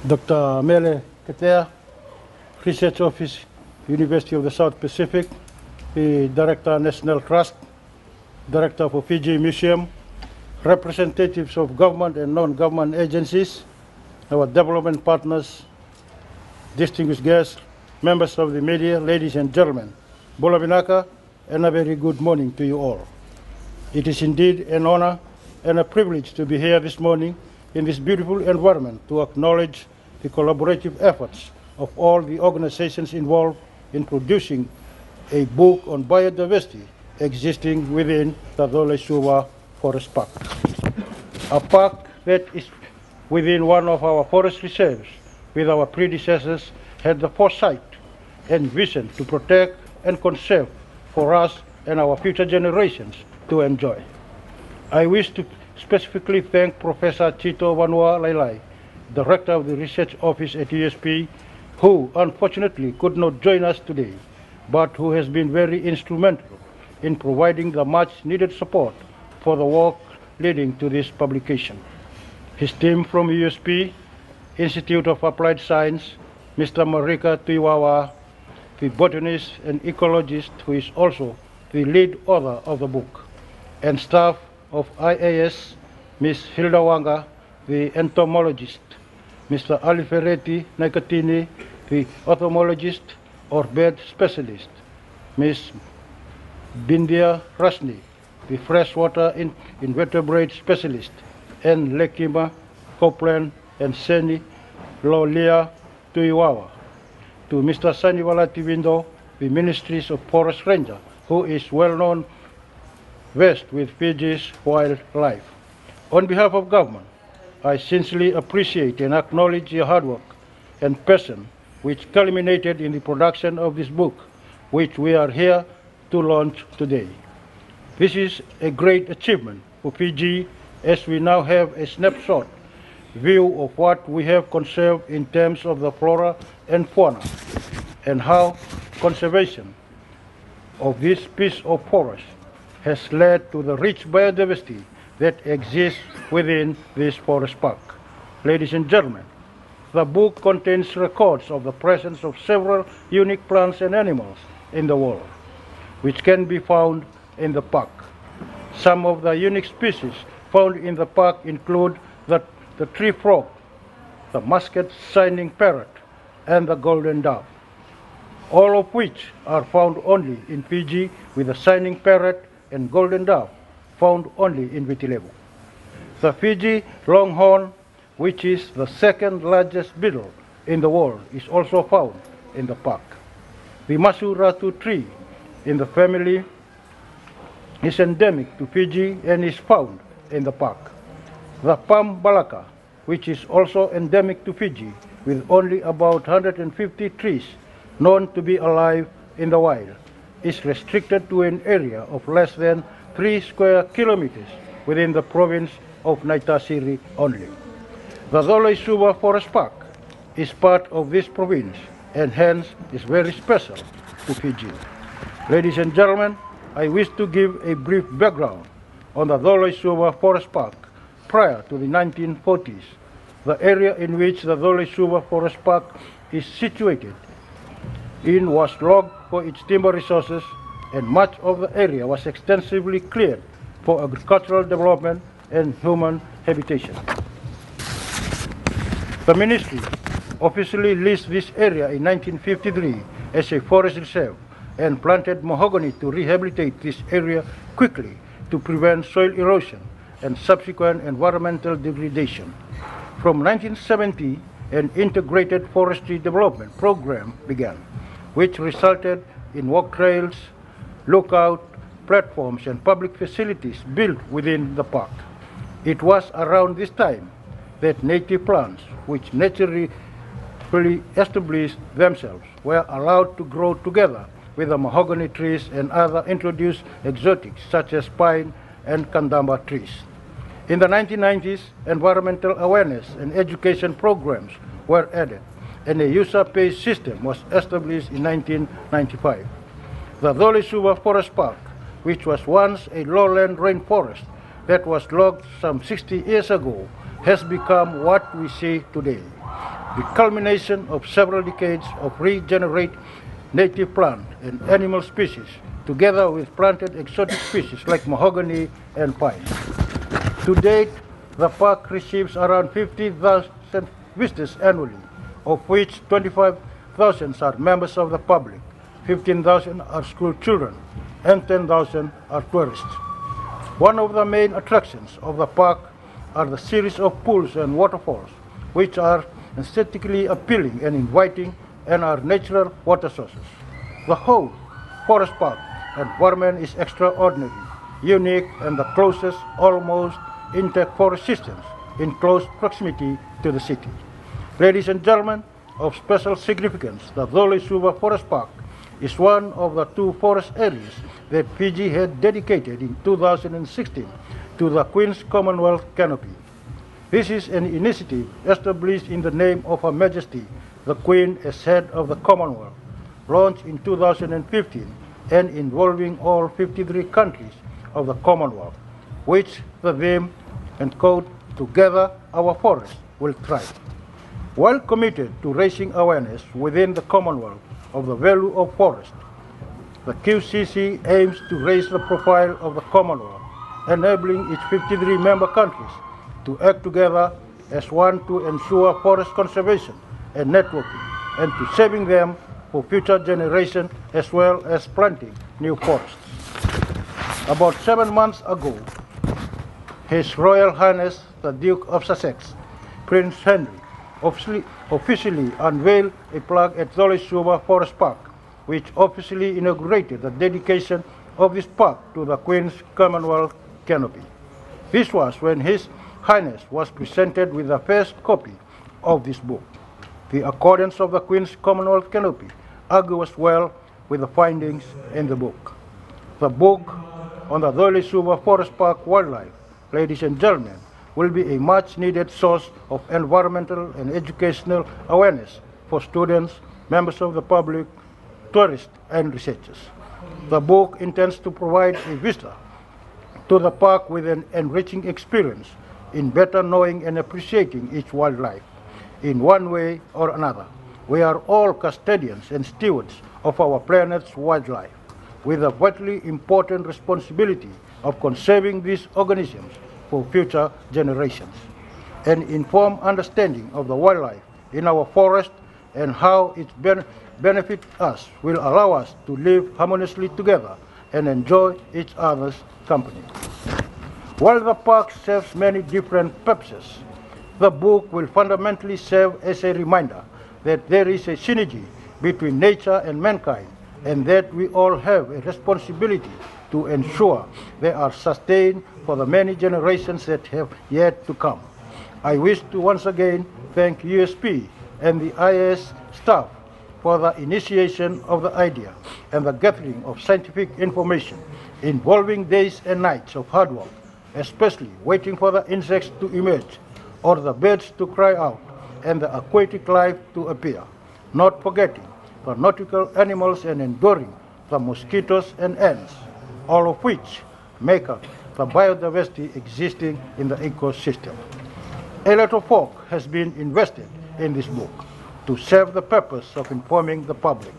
Dr. Mele Ketea, Research Office, University of the South Pacific, the Director, National Trust, Director for Fiji Museum, representatives of government and non-government agencies, our development partners, distinguished guests, members of the media, ladies and gentlemen, Bola Vinaka, and a very good morning to you all. It is indeed an honor and a privilege to be here this morning in this beautiful environment to acknowledge the collaborative efforts of all the organizations involved in producing a book on biodiversity existing within the Dole Suva Forest Park. A park that is within one of our forest reserves, with our predecessors had the foresight and vision to protect and conserve for us and our future generations to enjoy. I wish to specifically thank Professor Chito Vanua Lailai, Director of the Research Office at USP, who unfortunately could not join us today, but who has been very instrumental in providing the much needed support for the work leading to this publication. His team from USP, Institute of Applied Science, Mr. Marika Tuiwawa, the botanist and ecologist who is also the lead author of the book, and staff of IAS, Ms. Hilda Wanga, the entomologist, Mr. Ali Ferretti Nakatini, the ophthalmologist or bird specialist, Ms. Bindia Rasni, the freshwater invertebrate specialist, and Lekima Copeland and Seni Lolia Tuiwawa. To Mr. Saniwala Tivindo, the Ministries of Forest Ranger, who is well known versed with Fiji's wildlife. On behalf of government, I sincerely appreciate and acknowledge your hard work and passion which culminated in the production of this book, which we are here to launch today. This is a great achievement for Fiji, as we now have a snapshot view of what we have conserved in terms of the flora and fauna, and how conservation of this piece of forest has led to the rich biodiversity that exists within this forest park. Ladies and gentlemen, the book contains records of the presence of several unique plants and animals in the world, which can be found in the park. Some of the unique species found in the park include the tree frog, the musket shining parrot, and the golden dove, all of which are found only in Fiji, with the shining parrot and golden dove found only in Viti Levu. The Fiji longhorn, which is the second largest beetle in the world, is also found in the park. The Masuratu tree in the family is endemic to Fiji and is found in the park. The palm balaka, which is also endemic to Fiji, with only about 150 trees known to be alive in the wild, is restricted to an area of less than 3 square kilometers within the province of Naitasiri only. The Dole Suva Forest Park is part of this province and hence is very special to Fiji. Ladies and gentlemen, I wish to give a brief background on the Dole Suva Forest Park. Prior to the 1940s, the area in which the Dole Suva Forest Park is situated in was logged for its timber resources, and much of the area was extensively cleared for agricultural development and human habitation. The ministry officially leased this area in 1953 as a forest reserve and planted mahogany to rehabilitate this area quickly to prevent soil erosion and subsequent environmental degradation. From 1970, an integrated forestry development program began, which resulted in walk trails, lookout platforms, and public facilities built within the park. It was around this time that native plants, which naturally established themselves, were allowed to grow together with the mahogany trees and other introduced exotics such as pine and kandamba trees. In the 1990s, environmental awareness and education programs were added, and a user-pay system was established in 1995. The Dole Suva Forest Park, which was once a lowland rainforest that was logged some 60 years ago, has become what we see today. the culmination of several decades of regenerate native plant and animal species, together with planted exotic species like mahogany and pine. To date, the park receives around 50,000 visitors annually, of which 25,000 are members of the public, 15,000 are school children, and 10,000 are tourists. One of the main attractions of the park are the series of pools and waterfalls, which are aesthetically appealing and inviting and are natural water sources. The whole forest park environment is extraordinary, unique, and the closest, almost intact forest systems in close proximity to the city. Ladies and gentlemen, of special significance, the Dole Suva Forest Park is one of the two forest areas that Fiji had dedicated in 2016 to the Queen's Commonwealth Canopy. This is an initiative established in the name of Her Majesty, the Queen as head of the Commonwealth, launched in 2015 and involving all 53 countries of the Commonwealth, which the theme and quote, "Together our forests will thrive." While committed to raising awareness within the Commonwealth of the value of forest, the QCC aims to raise the profile of the Commonwealth, enabling its 53 member countries to act together as one to ensure forest conservation and networking, and to saving them for future generations as well as planting new forests. About 7 months ago, His Royal Highness the Duke of Sussex, Prince Henry, officially unveiled a plaque at Dole Suva Forest Park, which officially inaugurated the dedication of this park to the Queen's Commonwealth Canopy. This was when His Highness was presented with the first copy of this book. The accordance of the Queen's Commonwealth Canopy agrees well with the findings in the book. The book on the Dole Suva Forest Park wildlife, ladies and gentlemen, will be a much-needed source of environmental and educational awareness for students, members of the public, tourists, and researchers. The book intends to provide a visitor to the park with an enriching experience in better knowing and appreciating its wildlife. In one way or another, we are all custodians and stewards of our planet's wildlife, with a vitally important responsibility of conserving these organisms for future generations. An informed understanding of the wildlife in our forest and how it benefits us will allow us to live harmoniously together and enjoy each other's company. While the park serves many different purposes, the book will fundamentally serve as a reminder that there is a synergy between nature and mankind, and that we all have a responsibility to ensure they are sustained for the many generations that have yet to come. I wish to once again thank USP and the IAS staff for the initiation of the idea and the gathering of scientific information involving days and nights of hard work, especially waiting for the insects to emerge or the birds to cry out and the aquatic life to appear, not forgetting the nautical animals and enduring the mosquitoes and ants, all of which make up the biodiversity existing in the ecosystem. A lot of work has been invested in this book to serve the purpose of informing the public,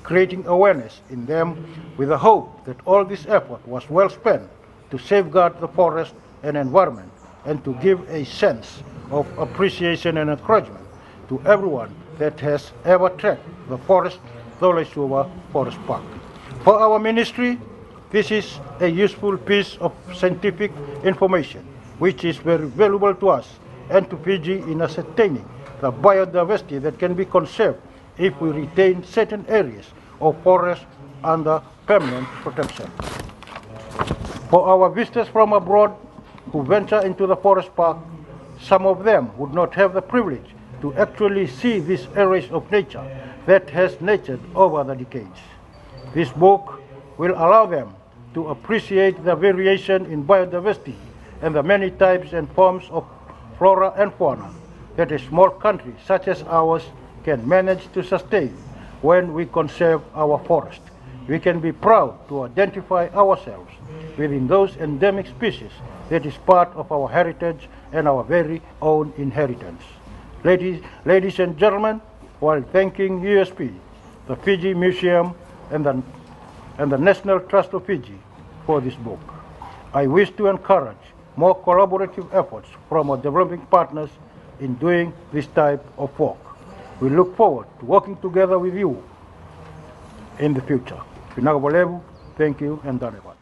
creating awareness in them with the hope that all this effort was well spent to safeguard the forest and environment and to give a sense of appreciation and encouragement to everyone that has ever trekked the forest, Dole Suva Forest Park. For our ministry, this is a useful piece of scientific information which is very valuable to us and to Fiji in ascertaining the biodiversity that can be conserved if we retain certain areas of forest under permanent protection. For our visitors from abroad who venture into the forest park, some of them would not have the privilege to actually see these areas of nature that has nurtured over the decades. This book will allow them to appreciate the variation in biodiversity and the many types and forms of flora and fauna that a small country such as ours can manage to sustain when we conserve our forest. We can be proud to identify ourselves within those endemic species that is part of our heritage and our very own inheritance. Ladies and gentlemen, while thanking USP, the Fiji Museum, and the National Trust of Fiji for this book, I wish to encourage more collaborative efforts from our developing partners in doing this type of work. We look forward to working together with you in the future. Pinagabalevu, thank you, and Darewa.